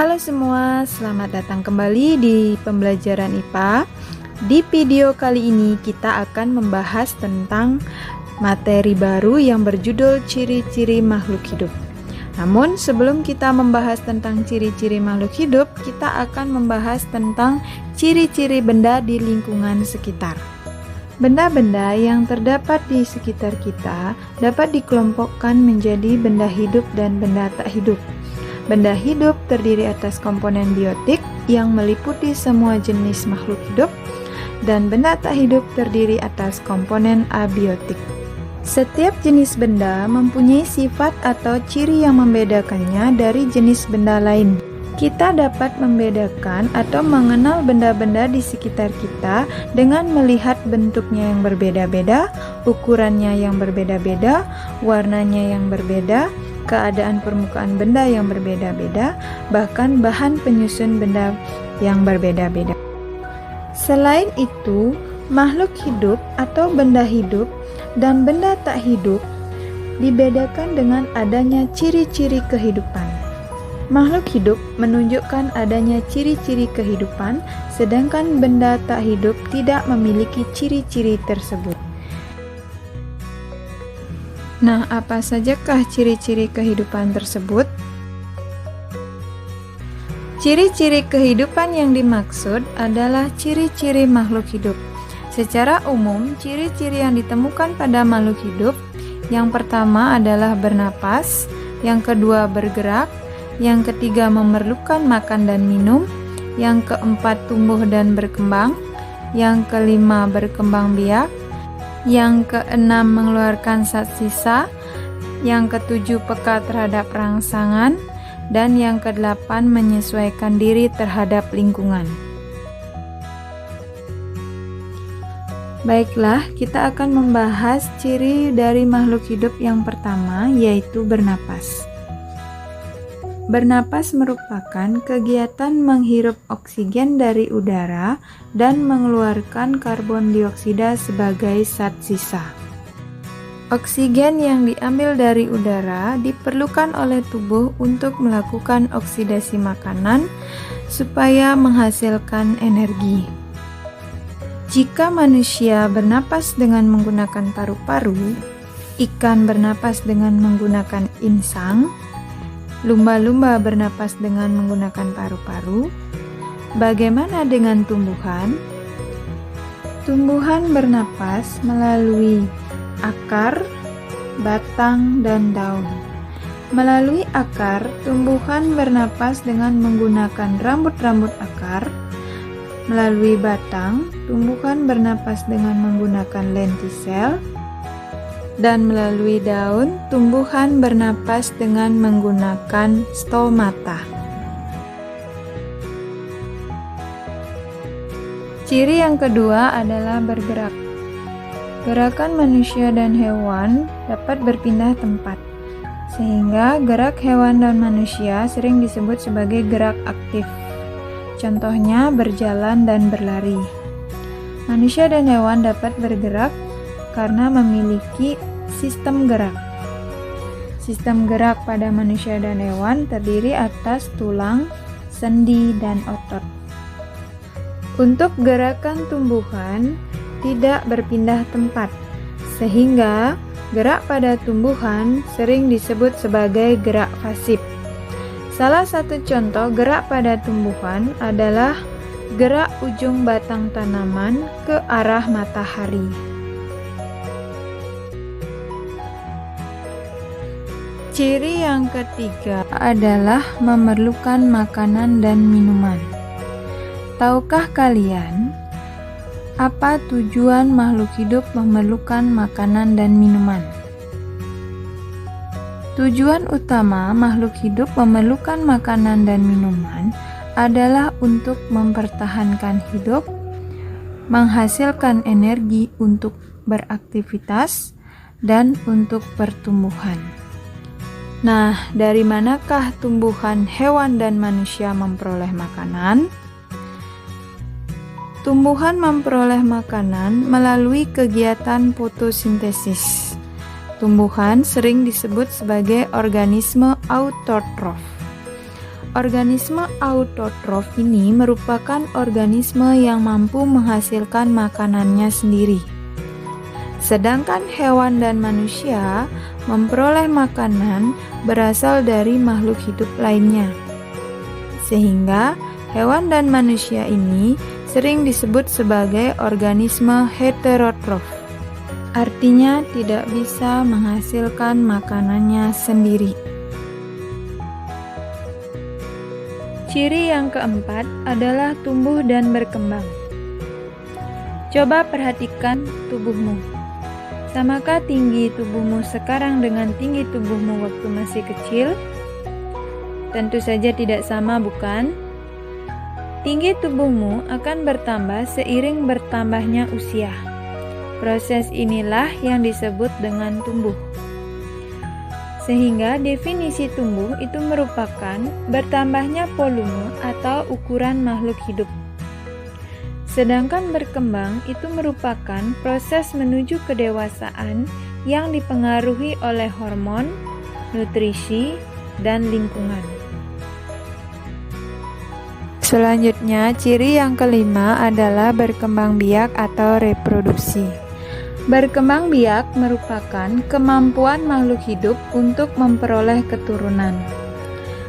Halo semua, selamat datang kembali di pembelajaran IPA. Di video kali ini kita akan membahas tentang materi baru yang berjudul ciri-ciri makhluk hidup. Namun sebelum kita membahas tentang ciri-ciri makhluk hidup, kita akan membahas tentang ciri-ciri benda di lingkungan sekitar. Benda-benda yang terdapat di sekitar kita dapat dikelompokkan menjadi benda hidup dan benda tak hidup. Benda hidup terdiri atas komponen biotik yang meliputi semua jenis makhluk hidup, dan benda tak hidup terdiri atas komponen abiotik. Setiap jenis benda mempunyai sifat atau ciri yang membedakannya dari jenis benda lain. Kita dapat membedakan atau mengenal benda-benda di sekitar kita dengan melihat bentuknya yang berbeda-beda, ukurannya yang berbeda-beda, warnanya yang berbeda, keadaan permukaan benda yang berbeda-beda, bahkan bahan penyusun benda yang berbeda-beda. Selain itu, makhluk hidup atau benda hidup dan benda tak hidup dibedakan dengan adanya ciri-ciri kehidupan. Makhluk hidup menunjukkan adanya ciri-ciri kehidupan, sedangkan benda tak hidup tidak memiliki ciri-ciri tersebut. Nah, apa sajakah ciri-ciri kehidupan tersebut? Ciri-ciri kehidupan yang dimaksud adalah ciri-ciri makhluk hidup. Secara umum, ciri-ciri yang ditemukan pada makhluk hidup yang pertama adalah bernapas, yang kedua bergerak, yang ketiga memerlukan makan dan minum, yang keempat tumbuh dan berkembang, yang kelima berkembang biak, yang keenam mengeluarkan zat sisa, yang ketujuh peka terhadap rangsangan, dan yang kedelapan menyesuaikan diri terhadap lingkungan. Baiklah, kita akan membahas ciri dari makhluk hidup yang pertama, yaitu bernapas. Bernapas merupakan kegiatan menghirup oksigen dari udara dan mengeluarkan karbon dioksida sebagai zat sisa. Oksigen yang diambil dari udara diperlukan oleh tubuh untuk melakukan oksidasi makanan supaya menghasilkan energi. Jika manusia bernapas dengan menggunakan paru-paru, ikan bernapas dengan menggunakan insang, lumba-lumba bernapas dengan menggunakan paru-paru. Bagaimana dengan tumbuhan? Tumbuhan bernapas melalui akar, batang, dan daun. Melalui akar, tumbuhan bernapas dengan menggunakan rambut-rambut akar. Melalui batang, tumbuhan bernapas dengan menggunakan lentisel. Dan melalui daun, tumbuhan bernapas dengan menggunakan stomata. Ciri yang kedua adalah bergerak. Gerakan manusia dan hewan dapat berpindah tempat, sehingga gerak hewan dan manusia sering disebut sebagai gerak aktif. Contohnya berjalan dan berlari. Manusia dan hewan dapat bergerak karena memiliki sistem gerak. Sistem gerak pada manusia dan hewan terdiri atas tulang, sendi, dan otot. Untuk gerakan tumbuhan tidak berpindah tempat, sehingga gerak pada tumbuhan sering disebut sebagai gerak pasif. Salah satu contoh gerak pada tumbuhan adalah gerak ujung batang tanaman ke arah matahari. Ciri yang ketiga adalah memerlukan makanan dan minuman. Tahukah kalian apa tujuan makhluk hidup memerlukan makanan dan minuman? Tujuan utama makhluk hidup memerlukan makanan dan minuman adalah untuk mempertahankan hidup, menghasilkan energi untuk beraktivitas, dan untuk pertumbuhan. Nah, dari manakah tumbuhan, hewan, dan manusia memperoleh makanan? Tumbuhan memperoleh makanan melalui kegiatan fotosintesis. Tumbuhan sering disebut sebagai organisme autotrof. Organisme autotrof ini merupakan organisme yang mampu menghasilkan makanannya sendiri. Sedangkan hewan dan manusia memperoleh makanan berasal dari makhluk hidup lainnya. Sehingga hewan dan manusia ini sering disebut sebagai organisme heterotrof. Artinya tidak bisa menghasilkan makanannya sendiri. Ciri yang keempat adalah tumbuh dan berkembang. Coba perhatikan tubuhmu. Samakah tinggi tubuhmu sekarang dengan tinggi tubuhmu waktu masih kecil? Tentu saja tidak sama, bukan? Tinggi tubuhmu akan bertambah seiring bertambahnya usia. Proses inilah yang disebut dengan tumbuh. Sehingga definisi tumbuh itu merupakan bertambahnya volume atau ukuran makhluk hidup. Sedangkan berkembang itu merupakan proses menuju kedewasaan yang dipengaruhi oleh hormon, nutrisi, dan lingkungan. Selanjutnya, ciri yang kelima adalah berkembang biak atau reproduksi. Berkembang biak merupakan kemampuan makhluk hidup untuk memperoleh keturunan.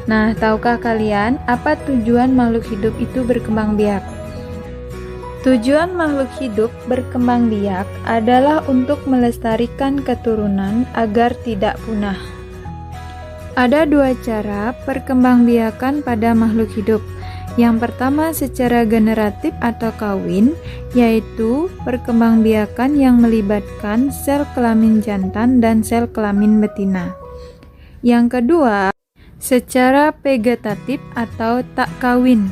Nah, tahukah kalian apa tujuan makhluk hidup itu berkembang biak? Tujuan makhluk hidup berkembang biak adalah untuk melestarikan keturunan agar tidak punah. Ada dua cara perkembangbiakan pada makhluk hidup. Yang pertama secara generatif atau kawin, yaitu perkembangbiakan yang melibatkan sel kelamin jantan dan sel kelamin betina. Yang kedua, secara vegetatif atau tak kawin,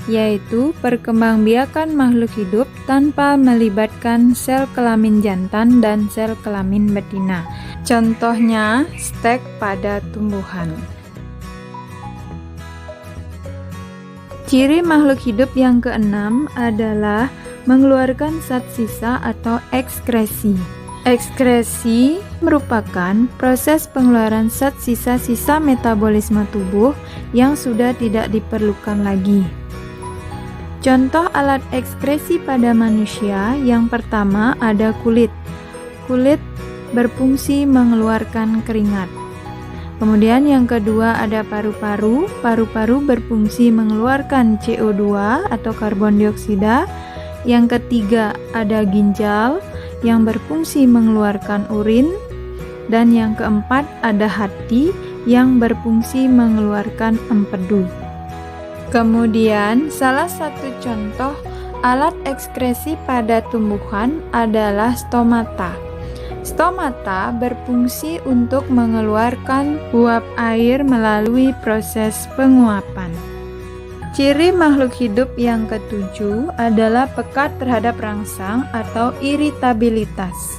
yaitu perkembangbiakan makhluk hidup tanpa melibatkan sel kelamin jantan dan sel kelamin betina. Contohnya, stek pada tumbuhan. Ciri makhluk hidup yang keenam adalah mengeluarkan zat sisa atau ekskresi. Ekskresi merupakan proses pengeluaran zat sisa-sisa metabolisme tubuh yang sudah tidak diperlukan lagi. Contoh alat ekskresi pada manusia yang pertama ada kulit. Kulit berfungsi mengeluarkan keringat. Kemudian yang kedua ada paru-paru. Paru-paru berfungsi mengeluarkan CO2 atau karbon dioksida. Yang ketiga ada ginjal yang berfungsi mengeluarkan urin. Dan yang keempat ada hati yang berfungsi mengeluarkan empedu. Kemudian salah satu contoh alat ekskresi pada tumbuhan adalah stomata. Stomata berfungsi untuk mengeluarkan uap air melalui proses penguapan. Ciri makhluk hidup yang ketujuh adalah peka terhadap rangsang atau iritabilitas.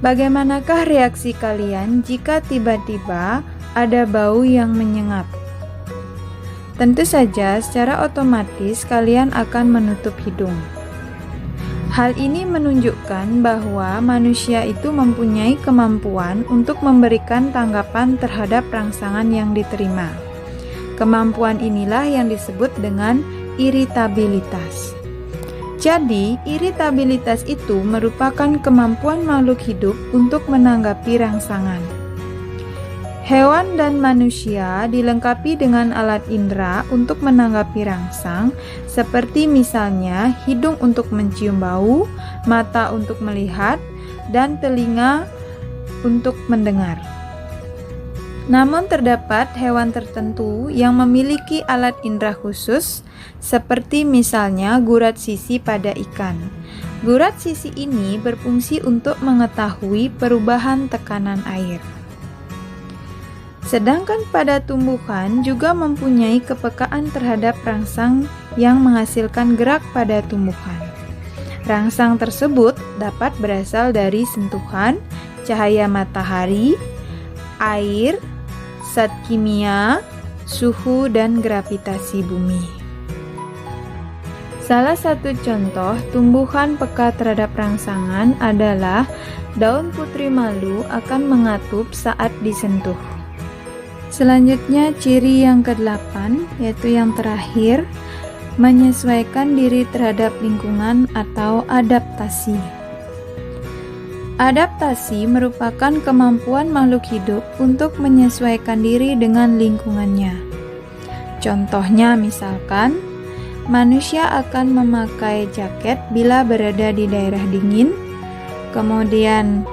Bagaimanakah reaksi kalian jika tiba-tiba ada bau yang menyengat? Tentu saja secara otomatis kalian akan menutup hidung. Hal ini menunjukkan bahwa manusia itu mempunyai kemampuan untuk memberikan tanggapan terhadap rangsangan yang diterima. Kemampuan inilah yang disebut dengan iritabilitas. Jadi, iritabilitas itu merupakan kemampuan makhluk hidup untuk menanggapi rangsangan. Hewan dan manusia dilengkapi dengan alat indera untuk menanggapi rangsang, seperti misalnya hidung untuk mencium bau, mata untuk melihat, dan telinga untuk mendengar. Namun terdapat hewan tertentu yang memiliki alat indera khusus, seperti misalnya gurat sisi pada ikan. Gurat sisi ini berfungsi untuk mengetahui perubahan tekanan air. Sedangkan pada tumbuhan juga mempunyai kepekaan terhadap rangsang yang menghasilkan gerak pada tumbuhan. Rangsang tersebut dapat berasal dari sentuhan, cahaya matahari, air, zat kimia, suhu, dan gravitasi bumi. Salah satu contoh tumbuhan peka terhadap rangsangan adalah daun putri malu akan mengatup saat disentuh. Selanjutnya ciri yang ke-8, yaitu yang terakhir, menyesuaikan diri terhadap lingkungan atau adaptasi. Adaptasi merupakan kemampuan makhluk hidup untuk menyesuaikan diri dengan lingkungannya. Contohnya misalkan, manusia akan memakai jaket bila berada di daerah dingin, kemudian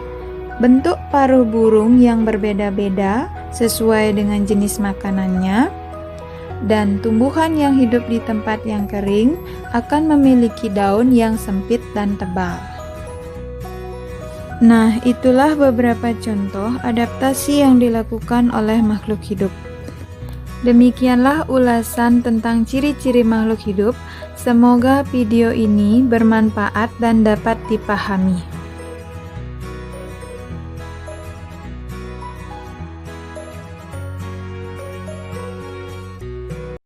bentuk paruh burung yang berbeda-beda sesuai dengan jenis makanannya, dan tumbuhan yang hidup di tempat yang kering akan memiliki daun yang sempit dan tebal. Nah, itulah beberapa contoh adaptasi yang dilakukan oleh makhluk hidup. Demikianlah ulasan tentang ciri-ciri makhluk hidup. Semoga video ini bermanfaat dan dapat dipahami.